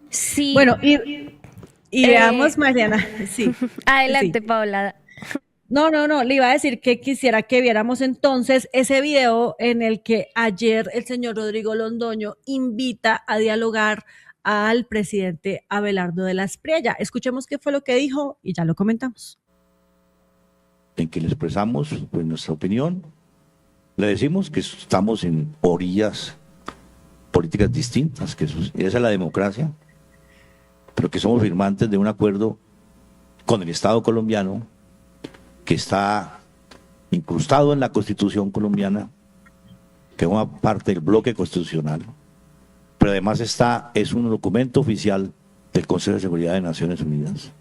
Sí, Bueno, y veamos, Mariana, sí, adelante, sí. Paola. No, le iba a decir que quisiera que viéramos entonces ese video en el que ayer el señor Rodrigo Londoño invita a dialogar al presidente Abelardo de la Espriella. Escuchemos qué fue lo que dijo y ya lo comentamos. En que le expresamos pues, nuestra opinión, le decimos que estamos en orillas políticas distintas, que esa es la democracia, pero que somos firmantes de un acuerdo con el Estado colombiano que está incrustado en la Constitución colombiana, que forma parte del bloque constitucional, pero además es un documento oficial del Consejo de Seguridad de Naciones Unidas,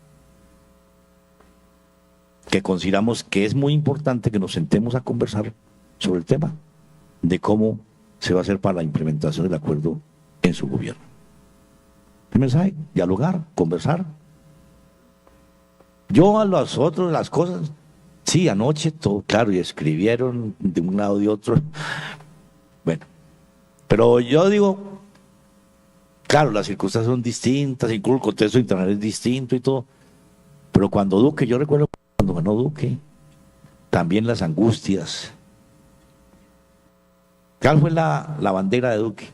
que consideramos que es muy importante que nos sentemos a conversar sobre el tema de cómo se va a hacer para la implementación del acuerdo en su gobierno. El mensaje, dialogar, conversar. Yo a los otros, las cosas, sí, anoche, todo claro, y escribieron de un lado y otro. Bueno, pero yo digo, claro, las circunstancias son distintas, incluso el contexto internacional es distinto y todo, pero cuando Duque, yo recuerdo cuando ganó Duque, también las angustias. ¿Cuál fue la bandera de Duque?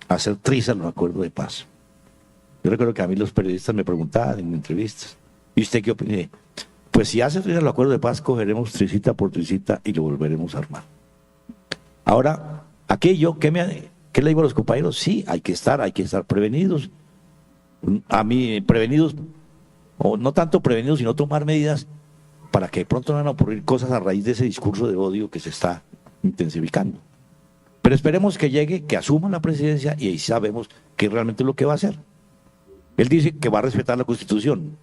Hacer trizas los acuerdos de paz. Yo recuerdo que a mí los periodistas me preguntaban en entrevistas, ¿y usted qué opina? Pues si hace trizas los acuerdos de paz, cogeremos tricita por tricita y lo volveremos a armar. Ahora, aquello, ¿qué le digo a los compañeros? Sí, hay que estar prevenidos. A mí, prevenidos, o no tanto prevenidos, sino tomar medidas para que de pronto no van a ocurrir cosas a raíz de ese discurso de odio que se está intensificando. Pero esperemos que llegue, que asuma la presidencia y ahí sabemos qué realmente es lo que va a hacer. Él dice que va a respetar la Constitución.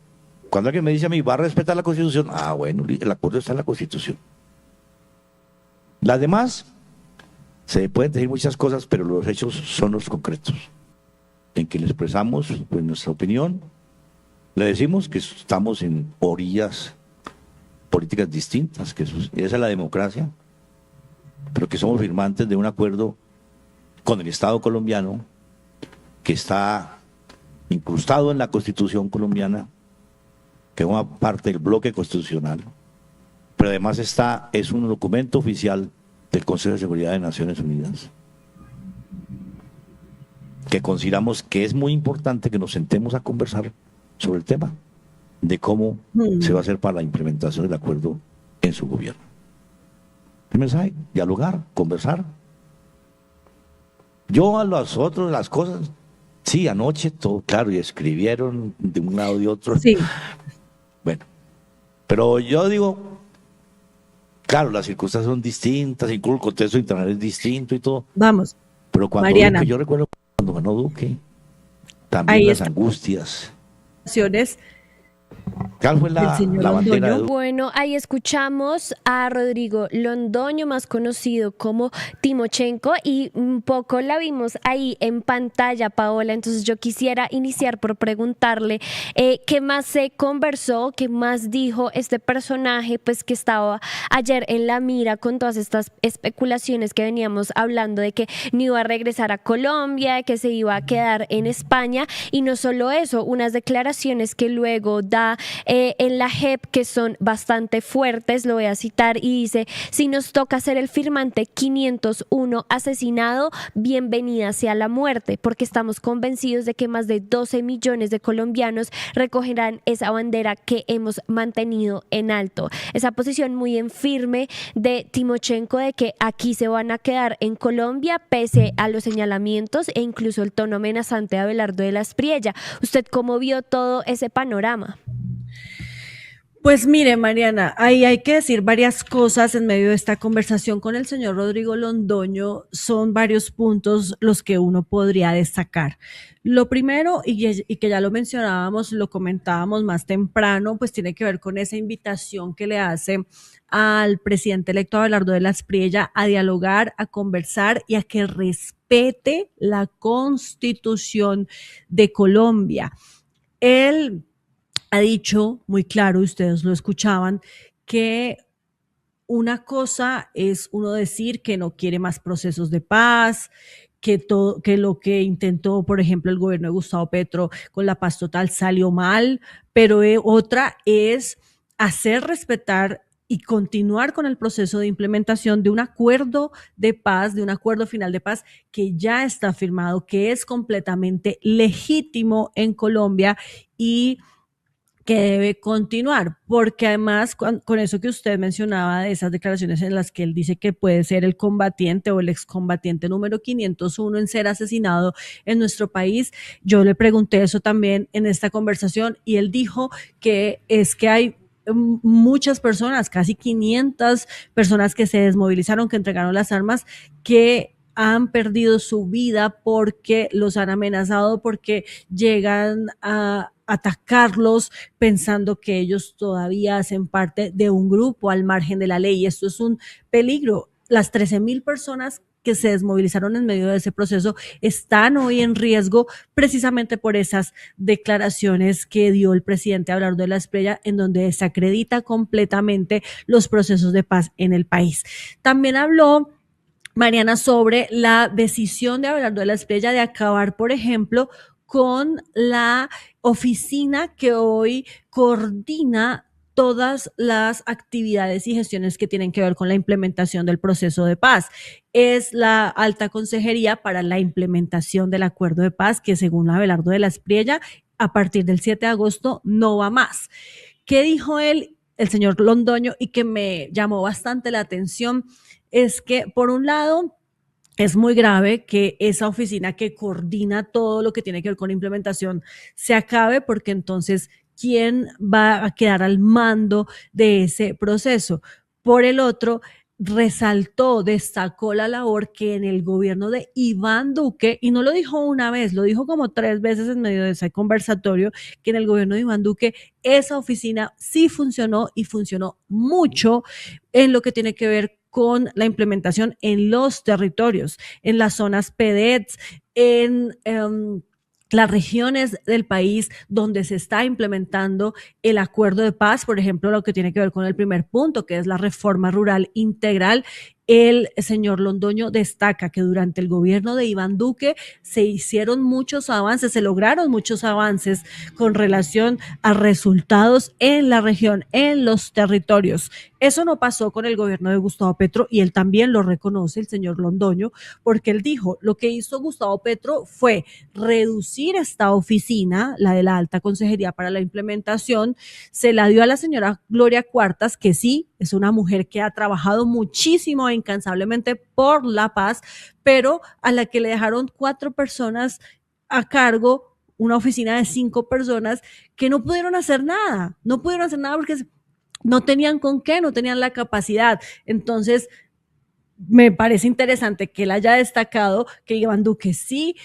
Cuando alguien me dice a mí, ¿va a respetar la Constitución? Ah, bueno, el acuerdo está en la Constitución. Las demás, se pueden decir muchas cosas, pero los hechos son los concretos. En que le expresamos pues, nuestra opinión, le decimos que estamos en orillas políticas distintas, que esa es la democracia, pero que somos firmantes de un acuerdo con el Estado colombiano que está incrustado en la Constitución colombiana, que forma parte del bloque constitucional, pero además es un documento oficial del Consejo de Seguridad de Naciones Unidas, que consideramos que es muy importante que nos sentemos a conversar sobre el tema de cómo se va a hacer para la implementación del acuerdo en su gobierno. El mensaje, dialogar, conversar. Yo a los otros, las cosas, sí, anoche, todo claro, y escribieron de un lado y otro. Sí. Bueno, pero yo digo, claro, las circunstancias son distintas, incluso el contexto internacional es distinto y todo. Vamos, Pero cuando Mariana. Duque, yo recuerdo cuando ganó Duque, también Ahí las está. angustias. Acciones ¿Cuál fue del señor la bandera de Londoño. Duque? Bueno, ahí escuchamos a Rodrigo Londoño, más conocido como Timochenko, y un poco la vimos ahí en pantalla, Paola. Entonces yo quisiera iniciar por preguntarle qué más se conversó, qué más dijo este personaje, pues que estaba ayer en la mira con todas estas especulaciones que veníamos hablando de que no iba a regresar a Colombia, de que se iba a quedar en España, y no solo eso, unas declaraciones que luego da en la JEP que son bastante fuertes. Lo voy a citar y dice: si nos toca ser el firmante 501 asesinado, bienvenida sea la muerte, porque estamos convencidos de que más de 12 millones de colombianos recogerán esa bandera que hemos mantenido en alto. Esa posición muy en firme de Timochenko de que aquí se van a quedar en Colombia pese a los señalamientos e incluso el tono amenazante de Abelardo de la Espriella. ¿Usted cómo vio todo ese panorama? Pues mire, Mariana, ahí hay que decir varias cosas en medio de esta conversación con el señor Rodrigo Londoño. Son varios puntos los que uno podría destacar. Lo primero, y que ya lo mencionábamos, lo comentábamos más temprano, pues tiene que ver con esa invitación que le hace al presidente electo Abelardo de la Espriella a dialogar, a conversar y a que respete la Constitución de Colombia. Él ha dicho muy claro, ustedes lo escuchaban, que una cosa es uno decir que no quiere más procesos de paz, que lo que intentó, por ejemplo, el gobierno de Gustavo Petro con la paz total salió mal, pero otra es hacer respetar y continuar con el proceso de implementación de un acuerdo de paz, de un acuerdo final de paz que ya está firmado, que es completamente legítimo en Colombia y que debe continuar, porque además con eso que usted mencionaba de esas declaraciones en las que él dice que puede ser el combatiente o el excombatiente número 501 en ser asesinado en nuestro país, yo le pregunté eso también en esta conversación y él dijo que es que hay muchas personas, casi 500 personas que se desmovilizaron, que entregaron las armas, que han perdido su vida porque los han amenazado, porque llegan a atacarlos pensando que ellos todavía hacen parte de un grupo al margen de la ley. Y esto es un peligro. Las 13,000 personas que se desmovilizaron en medio de ese proceso están hoy en riesgo precisamente por esas declaraciones que dio el presidente Abelardo de la Espriella, en donde desacredita completamente los procesos de paz en el país. También habló Mariana sobre la decisión de Abelardo de la Espriella de acabar, por ejemplo, con la oficina que hoy coordina todas las actividades y gestiones que tienen que ver con la implementación del proceso de paz. Es la Alta Consejería para la Implementación del Acuerdo de Paz, que según Abelardo de la Espriella, a partir del 7 de agosto no va más. ¿Qué dijo él, el señor Londoño, y que me llamó bastante la atención? Es que, por un lado, es muy grave que esa oficina que coordina todo lo que tiene que ver con implementación se acabe, porque entonces, ¿quién va a quedar al mando de ese proceso? Por el otro, resaltó, destacó la labor que en el gobierno de Iván Duque, y no lo dijo una vez, lo dijo como 3 veces en medio de ese conversatorio, que en el gobierno de Iván Duque esa oficina sí funcionó y funcionó mucho en lo que tiene que ver con la implementación en los territorios, en las zonas PEDETs, en las regiones del país donde se está implementando el acuerdo de paz, por ejemplo, lo que tiene que ver con el primer punto, que es la reforma rural integral. El señor Londoño destaca que durante el gobierno de Iván Duque se hicieron muchos avances, se lograron muchos avances con relación a resultados en la región, en los territorios. Eso no pasó con el gobierno de Gustavo Petro y él también lo reconoce, el señor Londoño, porque él dijo, lo que hizo Gustavo Petro fue reducir esta oficina, la de la Alta Consejería para la Implementación, se la dio a la señora Gloria Cuartas, que sí, es una mujer que ha trabajado muchísimo e incansablemente por la paz, pero a la que le dejaron 4 personas a cargo, una oficina de 5 personas que no pudieron hacer nada, no pudieron hacer nada porque no tenían con qué, no tenían la capacidad. Entonces, me parece interesante que él haya destacado que Iván Duque sí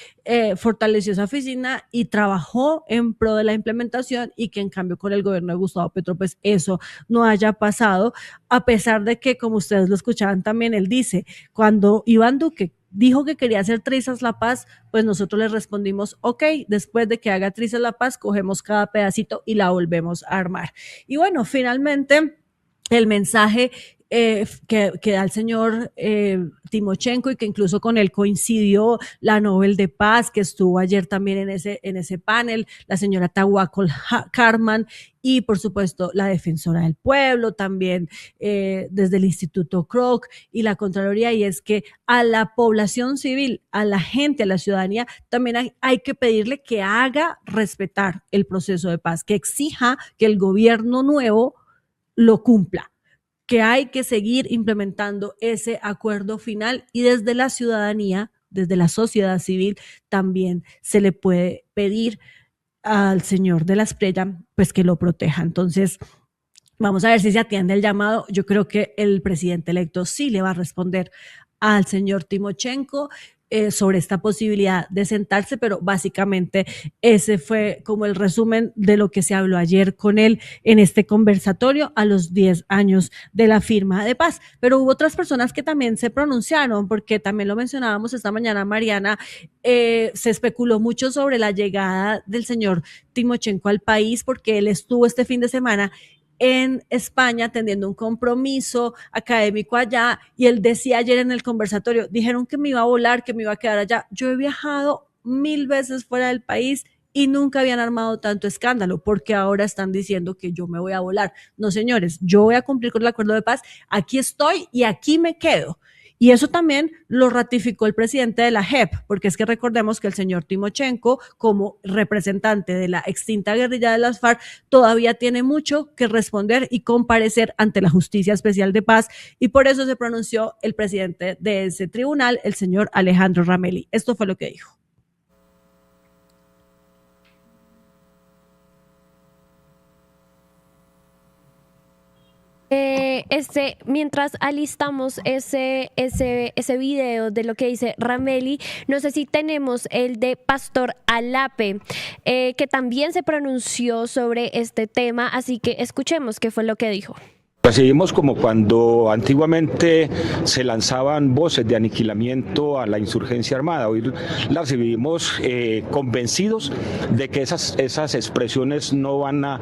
fortaleció esa oficina y trabajó en pro de la implementación, y que en cambio con el gobierno de Gustavo Petro pues eso no haya pasado, a pesar de que, como ustedes lo escuchaban también, él dice, cuando Iván Duque dijo que quería hacer Trizas La Paz, pues nosotros le respondimos, ok, después de que haga Trizas La Paz, cogemos cada pedacito y la volvemos a armar. Y bueno, finalmente el mensaje que da el señor Timochenko, y que incluso con él coincidió la Nobel de Paz, que estuvo ayer también en ese panel, la señora Tawakkol Karman, y por supuesto la defensora del pueblo, también desde el Instituto Kroc y la Contraloría, y es que a la población civil, a la gente, a la ciudadanía, también hay que pedirle que haga respetar el proceso de paz, que exija que el gobierno nuevo lo cumpla, que hay que seguir implementando ese acuerdo final, y desde la ciudadanía, desde la sociedad civil, también se le puede pedir al señor de la Espriella pues que lo proteja. Entonces, vamos a ver si se atiende el llamado. Yo creo que el presidente electo sí le va a responder al señor Timochenko sobre esta posibilidad de sentarse, pero básicamente ese fue como el resumen de lo que se habló ayer con él en este conversatorio a los 10 años de la firma de paz. Pero hubo otras personas que también se pronunciaron, porque también lo mencionábamos esta mañana, Mariana, se especuló mucho sobre la llegada del señor Timochenko al país, porque él estuvo este fin de semana en España atendiendo un compromiso académico allá, y él decía ayer en el conversatorio, dijeron que me iba a volar, que me iba a quedar allá. Yo he viajado 1000 veces fuera del país y nunca habían armado tanto escándalo, porque ahora están diciendo que yo me voy a volar. No, señores, yo voy a cumplir con el acuerdo de paz, aquí estoy y aquí me quedo. Y eso también lo ratificó el presidente de la JEP, porque es que recordemos que el señor Timochenko, como representante de la extinta guerrilla de las FARC, todavía tiene mucho que responder y comparecer ante la Justicia Especial de Paz, y por eso se pronunció el presidente de ese tribunal, el señor Alejandro Ramelli. Esto fue lo que dijo. Mientras alistamos ese video de lo que dice Ramelli, no sé si tenemos el de Pastor Alape, que también se pronunció sobre este tema, así que escuchemos qué fue lo que dijo. Recibimos como cuando antiguamente se lanzaban voces de aniquilamiento a la insurgencia armada. Hoy las recibimos convencidos de que esas expresiones no van a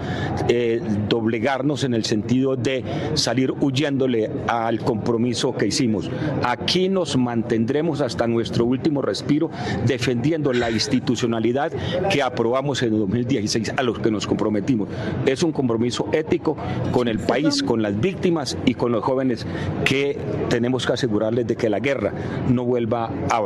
doblegarnos en el sentido de salir huyéndole al compromiso que hicimos. Aquí nos mantendremos hasta nuestro último respiro defendiendo la institucionalidad que aprobamos en 2016, a los que nos comprometimos. Es un compromiso ético con el país, con las víctimas y con los jóvenes, que tenemos que asegurarles de que la guerra no vuelva a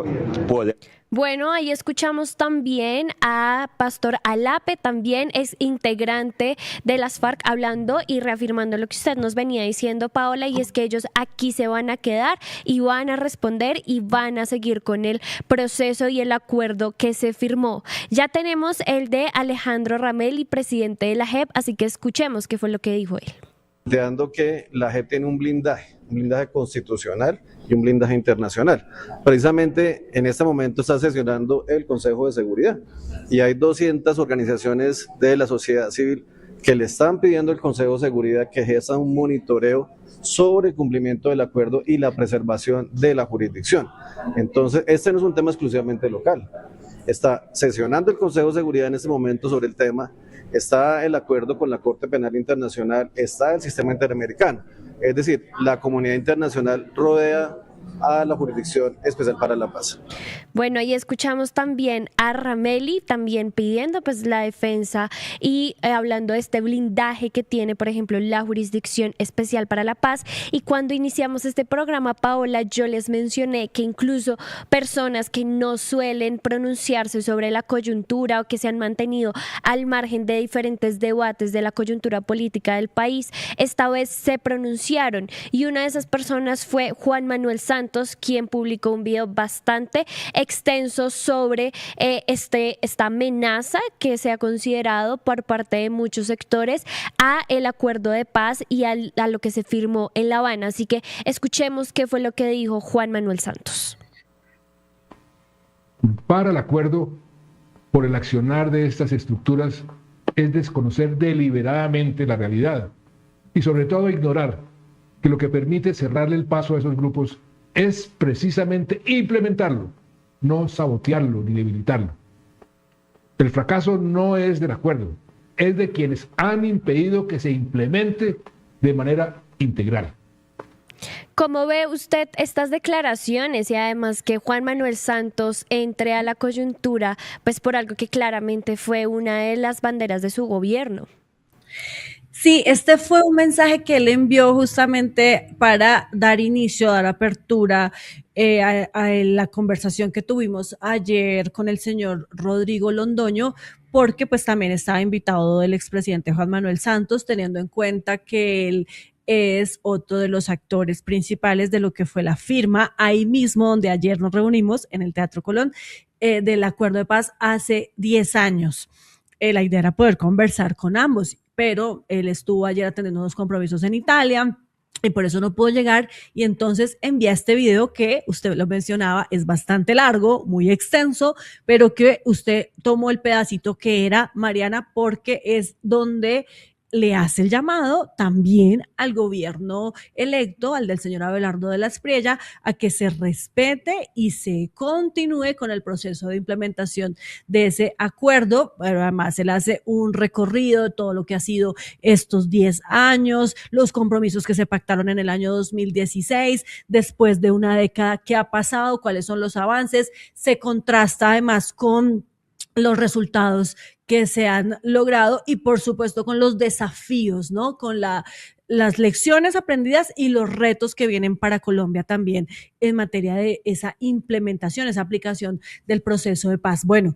poder. Bueno, ahí escuchamos también a Pastor Alape, también es integrante de las FARC, hablando y reafirmando lo que usted nos venía diciendo, Paola, y es que ellos aquí se van a quedar y van a responder y van a seguir con el proceso y el acuerdo que se firmó. Ya tenemos el de Alejandro Ramelli, presidente de la JEP, así que escuchemos qué fue lo que dijo él. Planteando que la JEP tiene un blindaje constitucional y un blindaje internacional. Precisamente en este momento está sesionando el Consejo de Seguridad y hay 200 organizaciones de la sociedad civil que le están pidiendo al Consejo de Seguridad que ejerza un monitoreo sobre el cumplimiento del acuerdo y la preservación de la jurisdicción. Entonces, este no es un tema exclusivamente local. Está sesionando el Consejo de Seguridad en este momento sobre el tema. Está el acuerdo con la Corte Penal Internacional, está el sistema interamericano. Es decir, la comunidad internacional rodea a la Jurisdicción Especial para la Paz. Bueno, ahí escuchamos también a Ramelli, también pidiendo pues la defensa y hablando de este blindaje que tiene, por ejemplo, la Jurisdicción Especial para la Paz. Y cuando iniciamos este programa, Paola, yo les mencioné que incluso personas que no suelen pronunciarse sobre la coyuntura o que se han mantenido al margen de diferentes debates de la coyuntura política del país, esta vez se pronunciaron, y una de esas personas fue Juan Manuel Santos, quien publicó un video bastante extenso sobre esta amenaza que se ha considerado por parte de muchos sectores a el acuerdo de paz y a lo que se firmó en La Habana. Así que escuchemos qué fue lo que dijo Juan Manuel Santos. Para el acuerdo por el accionar de estas estructuras es desconocer deliberadamente la realidad y sobre todo ignorar que lo que permite cerrarle el paso a esos grupos es precisamente implementarlo, no sabotearlo ni debilitarlo. El fracaso no es del acuerdo, es de quienes han impedido que se implemente de manera integral. ¿Cómo ve usted estas declaraciones y además que Juan Manuel Santos entre a la coyuntura, pues por algo que claramente fue una de las banderas de su gobierno? Sí, este fue un mensaje que él envió justamente para dar inicio, dar apertura a la conversación que tuvimos ayer con el señor Rodrigo Londoño, porque pues también estaba invitado el expresidente Juan Manuel Santos, teniendo en cuenta que él es otro de los actores principales de lo que fue la firma ahí mismo donde ayer nos reunimos en el Teatro Colón del acuerdo de paz hace 10 años. La idea era poder conversar con ambos, pero él estuvo ayer atendiendo unos compromisos en Italia y por eso no pudo llegar, y entonces envía este video que usted lo mencionaba, es bastante largo, muy extenso, pero que usted tomó el pedacito que era, Mariana, porque es donde le hace el llamado también al gobierno electo, al del señor Abelardo de la Espriella, a que se respete y se continúe con el proceso de implementación de ese acuerdo. Pero además se le hace un recorrido de todo lo que ha sido estos 10 años, los compromisos que se pactaron en el año 2016, después de una década que ha pasado, cuáles son los avances, se contrasta además con los resultados que se han logrado y por supuesto con los desafíos, ¿no? Con las lecciones aprendidas y los retos que vienen para Colombia también en materia de esa implementación, esa aplicación del proceso de paz. Bueno,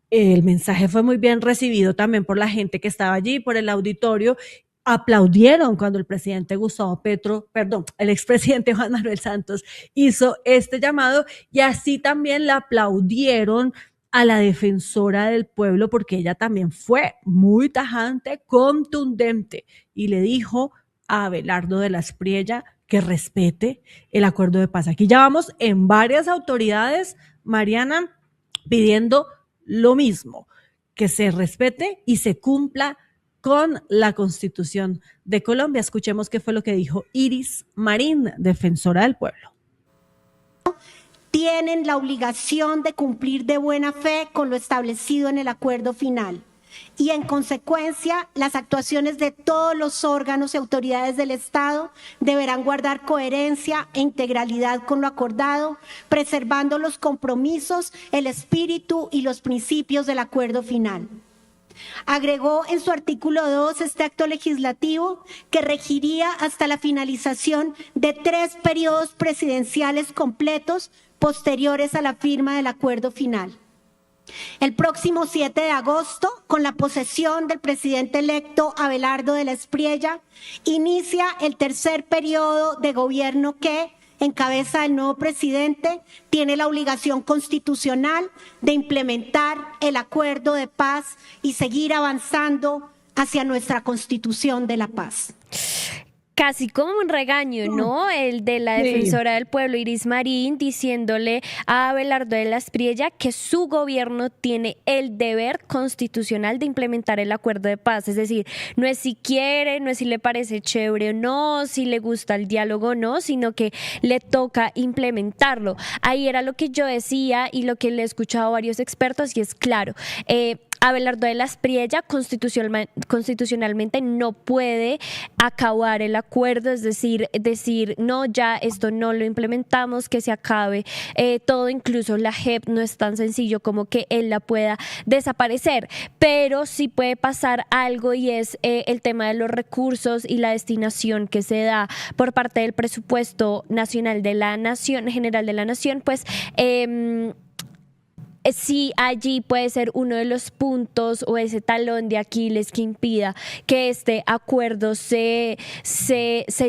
el mensaje fue muy bien recibido también por la gente que estaba allí, por el auditorio. Aplaudieron cuando el presidente Gustavo Petro, perdón, el expresidente Juan Manuel Santos hizo este llamado, y así también le aplaudieron a la defensora del pueblo, porque ella también fue muy tajante, contundente, y le dijo a Abelardo de la Espriella que respete el acuerdo de paz. Aquí ya vamos en varias autoridades, Mariana, pidiendo lo mismo, que se respete y se cumpla con la Constitución de Colombia. Escuchemos qué fue lo que dijo Iris Marín, defensora del pueblo. Tienen la obligación de cumplir de buena fe con lo establecido en el acuerdo final. Y en consecuencia, las actuaciones de todos los órganos y autoridades del Estado deberán guardar coherencia e integralidad con lo acordado, preservando los compromisos, el espíritu y los principios del acuerdo final. Agregó en su artículo 2 este acto legislativo que regiría hasta la finalización de 3 periodos presidenciales completos posteriores a la firma del acuerdo final. El próximo 7 de agosto, con la posesión del presidente electo Abelardo de la Espriella, inicia el 3er periodo de gobierno que, en cabeza del nuevo presidente, tiene la obligación constitucional de implementar el acuerdo de paz y seguir avanzando hacia nuestra Constitución de la paz. Casi como un regaño, ¿no? El de la defensora del pueblo, Iris Marín, diciéndole a Abelardo de la Espriella que su gobierno tiene el deber constitucional de implementar el acuerdo de paz. Es decir, no es si quiere, no es si le parece chévere o no, si le gusta el diálogo o no, sino que le toca implementarlo. Ahí era lo que yo decía y lo que le he escuchado a varios expertos, y es claro, Abelardo de la Espriella constitucionalmente no puede acabar el acuerdo, es decir, no, ya esto no lo implementamos, que se acabe todo, incluso la JEP no es tan sencillo como que él la pueda desaparecer, pero sí puede pasar algo, y es el tema de los recursos y la destinación que se da por parte del presupuesto nacional de la Nación, general de la Nación, pues sí, allí puede ser uno de los puntos o ese talón de Aquiles que impida que este acuerdo se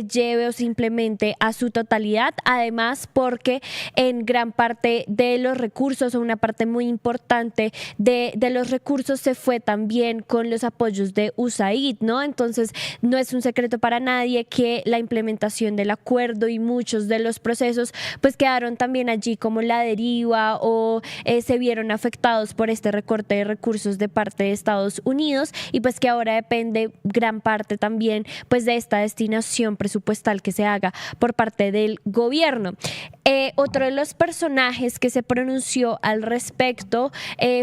lleve o se implemente a su totalidad. Además, porque en gran parte de los recursos, o una parte muy importante de los recursos, se fue también con los apoyos de USAID, ¿no? Entonces, no es un secreto para nadie que la implementación del acuerdo y muchos de los procesos pues quedaron también allí como la deriva, o se vieron afectados por este recorte de recursos de parte de Estados Unidos, y pues que ahora depende gran parte también pues de esta destinación presupuestal que se haga por parte del gobierno. Otro de los personajes que se pronunció al respecto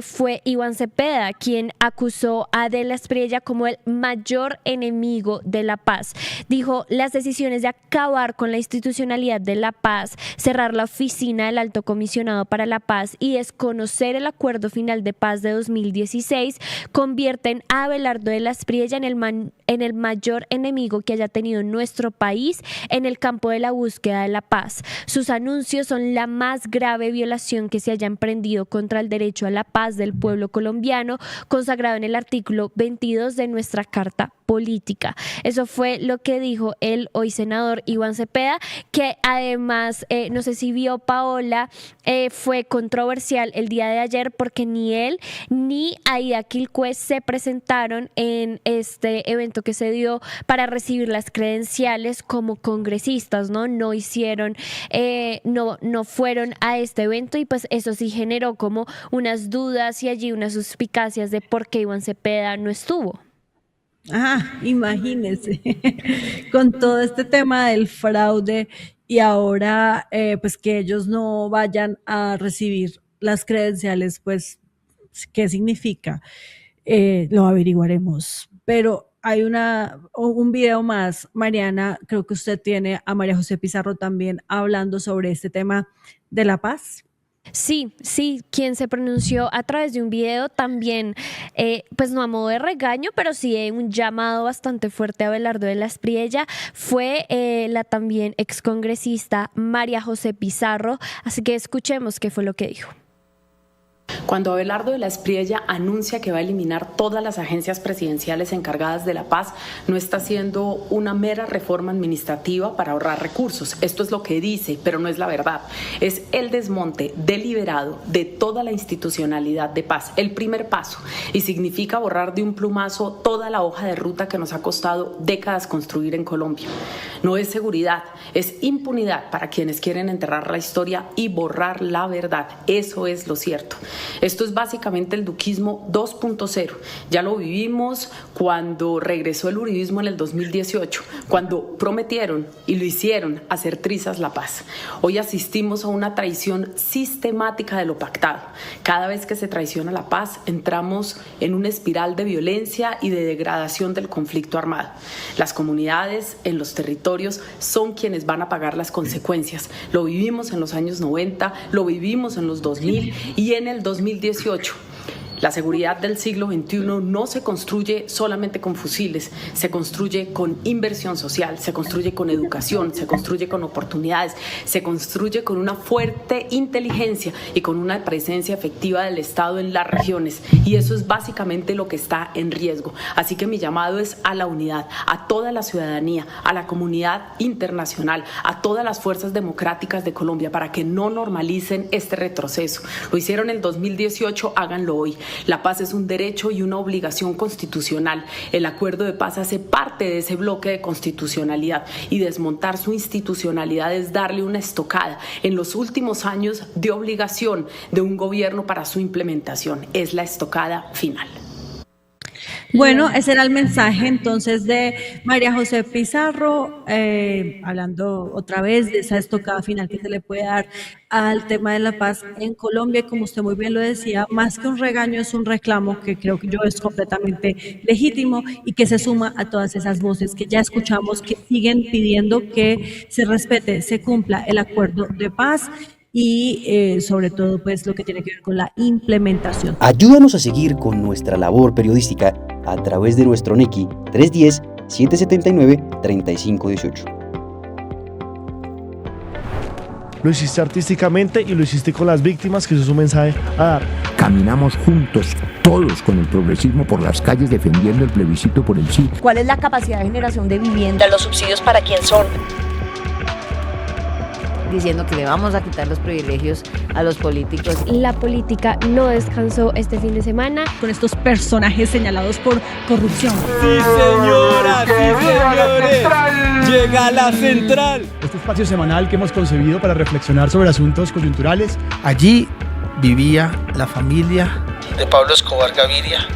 fue Iván Cepeda, quien acusó a De la Espriella como el mayor enemigo de la paz. Dijo: las decisiones de acabar con la institucionalidad de la paz, cerrar la oficina del Alto Comisionado para la Paz y desconocer el acuerdo final de paz de 2016 convierten a Abelardo de la Espriella en el mayor enemigo que haya tenido nuestro país en el campo de la búsqueda de la paz. Sus anuncios son la más grave violación que se haya emprendido contra el derecho a la paz del pueblo colombiano, consagrado en el artículo 22 de nuestra Carta Política. Eso fue lo que dijo el hoy senador Iván Cepeda, que además, no sé si vio, Paola, fue controversial el día de ayer porque ni él ni Aida Quilcue se presentaron en este evento que se dio para recibir las credenciales como congresistas, ¿no? No hicieron, no fueron a este evento, y pues eso sí generó como unas dudas y allí unas suspicacias de por qué Iván Cepeda no estuvo. Imagínense, con todo este tema del fraude y ahora pues que ellos no vayan a recibir las credenciales, pues, ¿qué significa? Lo averiguaremos. Pero hay un video más, Mariana, creo que usted tiene a María José Pizarro también hablando sobre este tema de la paz. Sí, quien se pronunció a través de un video también, pues no a modo de regaño, pero sí un llamado bastante fuerte a Abelardo de la Espriella, fue la también excongresista María José Pizarro, así que escuchemos qué fue lo que dijo. Cuando Abelardo de la Espriella anuncia que va a eliminar todas las agencias presidenciales encargadas de la paz, no está haciendo una mera reforma administrativa para ahorrar recursos. Esto es lo que dice, pero no es la verdad. Es el desmonte deliberado de toda la institucionalidad de paz, el primer paso, y significa borrar de un plumazo toda la hoja de ruta que nos ha costado décadas construir en Colombia. No es seguridad, es impunidad para quienes quieren enterrar la historia y borrar la verdad. Eso es lo cierto. Esto es básicamente el duquismo 2.0. Ya lo vivimos cuando regresó el uribismo en el 2018, cuando prometieron y lo hicieron hacer trizas la paz. Hoy asistimos a una traición sistemática de lo pactado. Cada vez que se traiciona la paz, entramos en una espiral de violencia y de degradación del conflicto armado. Las comunidades en los territorios son quienes van a pagar las consecuencias. Lo vivimos en los años 90, lo vivimos en los 2000 y en el 2018. La seguridad del siglo XXI no se construye solamente con fusiles, se construye con inversión social, se construye con educación, se construye con oportunidades, se construye con una fuerte inteligencia y con una presencia efectiva del Estado en las regiones. Y eso es básicamente lo que está en riesgo. Así que mi llamado es a la unidad, a toda la ciudadanía, a la comunidad internacional, a todas las fuerzas democráticas de Colombia para que no normalicen este retroceso. Lo hicieron en el 2018, háganlo hoy. La paz es un derecho y una obligación constitucional. El acuerdo de paz hace parte de ese bloque de constitucionalidad y desmontar su institucionalidad es darle una estocada en los últimos años de obligación de un gobierno para su implementación. Es la estocada final. Bueno, ese era el mensaje entonces de María José Pizarro, hablando otra vez de esa estocada final que se le puede dar al tema de la paz en Colombia. Como usted muy bien lo decía, más que un regaño es un reclamo que creo que yo es completamente legítimo y que se suma a todas esas voces que ya escuchamos que siguen pidiendo que se respete, se cumpla el acuerdo de paz y sobre todo pues lo que tiene que ver con la implementación. Ayúdanos a seguir con nuestra labor periodística a través de nuestro NECI 310-779-3518. Lo hiciste artísticamente y lo hiciste con las víctimas, que eso es un mensaje a dar. Caminamos juntos, todos con el progresismo por las calles defendiendo el plebiscito por el sí. ¿Cuál es la capacidad de generación de vivienda? ¿Los subsidios para quién son? Diciendo que le vamos a quitar los privilegios a los políticos. La política no descansó este fin de semana con estos personajes señalados por corrupción. Sí, señora, sí, señores. Llega la central. Este espacio semanal que hemos concebido para reflexionar sobre asuntos coyunturales. Allí vivía la familia de Pablo Escobar Gaviria.